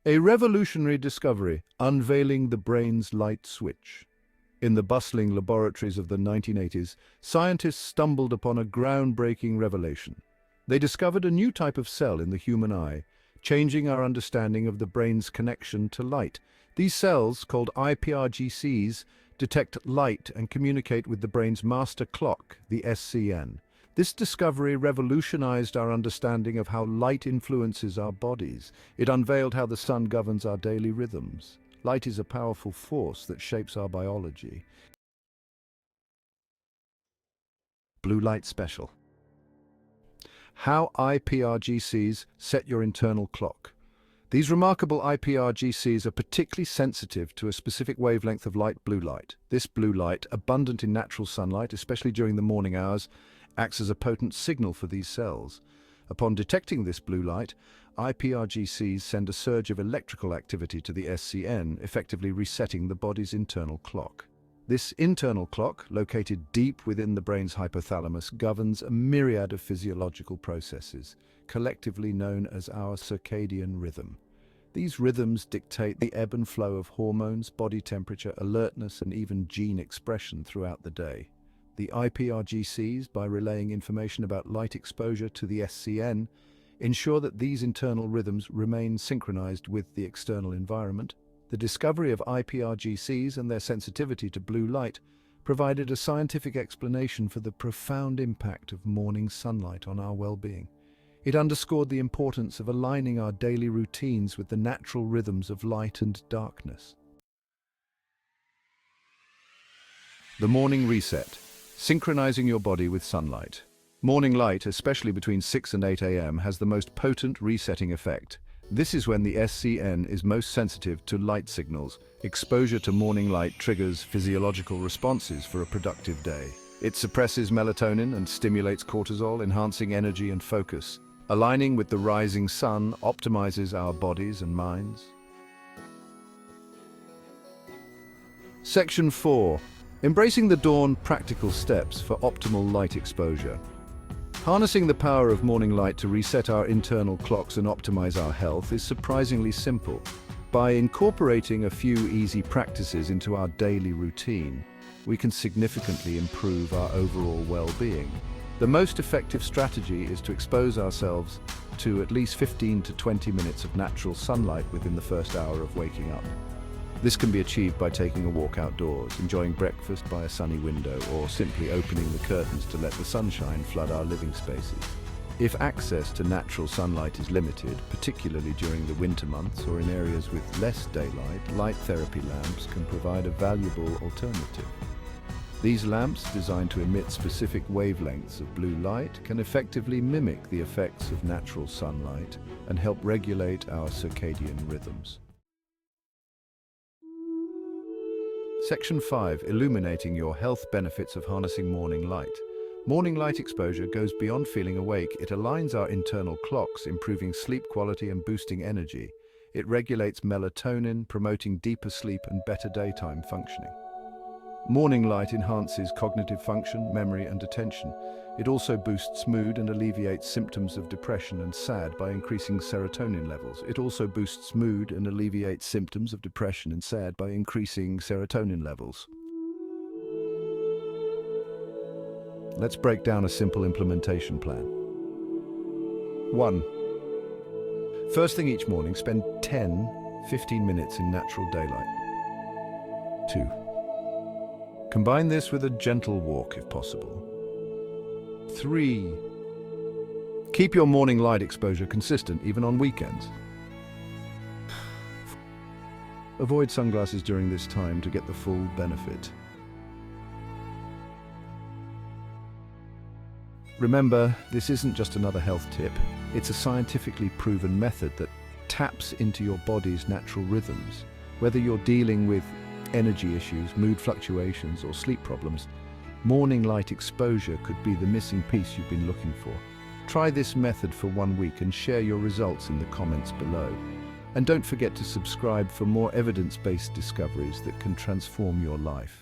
A revolutionary discovery, unveiling the brain's light switch. In the bustling laboratories of the 1980s, scientists stumbled upon a groundbreaking revelation. They discovered a new type of cell in the human eye, changing our understanding of the brain's connection to light. These cells, called iPRGCs, detect light and communicate with the brain's master clock, the SCN. This discovery revolutionized our understanding of how light influences our bodies. It unveiled how the sun governs our daily rhythms. Light is a powerful force that shapes our biology. Blue Light Special. How iPRGCs set your internal clock. These remarkable iPRGCs are particularly sensitive to a specific wavelength of light, blue light. This blue light, abundant in natural sunlight, especially during the morning hours, acts as a potent signal for these cells. Upon detecting this blue light, iPRGCs send a surge of electrical activity to the SCN, effectively resetting the body's internal clock. This internal clock, located deep within the brain's hypothalamus, governs a myriad of physiological processes, collectively known as our circadian rhythm. These rhythms dictate the ebb and flow of hormones, body temperature, alertness, and even gene expression throughout the day. The iPRGCs, by relaying information about light exposure to the SCN, ensure that these internal rhythms remain synchronized with the external environment. The discovery of iPRGCs and their sensitivity to blue light provided a scientific explanation for the profound impact of morning sunlight on our well-being. It underscored the importance of aligning our daily routines with the natural rhythms of light and darkness. The Morning Reset. Synchronizing your body with sunlight. Morning light, especially between 6 and 8 a.m., has the most potent resetting effect. This is when the SCN is most sensitive to light signals. Exposure to morning light triggers physiological responses for a productive day. It suppresses melatonin and stimulates cortisol, enhancing energy and focus. Aligning with the rising sun optimizes our bodies and minds. Section 4. Embracing the dawn, practical steps for optimal light exposure. Harnessing the power of morning light to reset our internal clocks and optimize our health is surprisingly simple. By incorporating a few easy practices into our daily routine, we can significantly improve our overall well-being. The most effective strategy is to expose ourselves to at least 15 to 20 minutes of natural sunlight within the first hour of waking up. This can be achieved by taking a walk outdoors, enjoying breakfast by a sunny window, or simply opening the curtains to let the sunshine flood our living spaces. If access to natural sunlight is limited, particularly during the winter months or in areas with less daylight, light therapy lamps can provide a valuable alternative. These lamps, designed to emit specific wavelengths of blue light, can effectively mimic the effects of natural sunlight and help regulate our circadian rhythms. Section 5. Illuminating your health benefits of harnessing morning light. Morning light exposure goes beyond feeling awake. It aligns our internal clocks, improving sleep quality and boosting energy. It regulates melatonin, promoting deeper sleep and better daytime functioning. Morning light enhances cognitive function, memory, and attention. It also boosts mood and alleviates symptoms of depression and SAD by increasing serotonin levels. Let's break down a simple implementation plan. 1. First thing each morning, spend 10-15 minutes in natural daylight. 2. Combine this with a gentle walk if possible. 3. Keep your morning light exposure consistent even on weekends. Avoid sunglasses during this time to get the full benefit. Remember, this isn't just another health tip. It's a scientifically proven method that taps into your body's natural rhythms. Whether you're dealing with energy issues, mood fluctuations, or sleep problems, morning light exposure could be the missing piece you've been looking for. Try this method for 1 week and share your results in the comments below. And don't forget to subscribe for more evidence-based discoveries that can transform your life.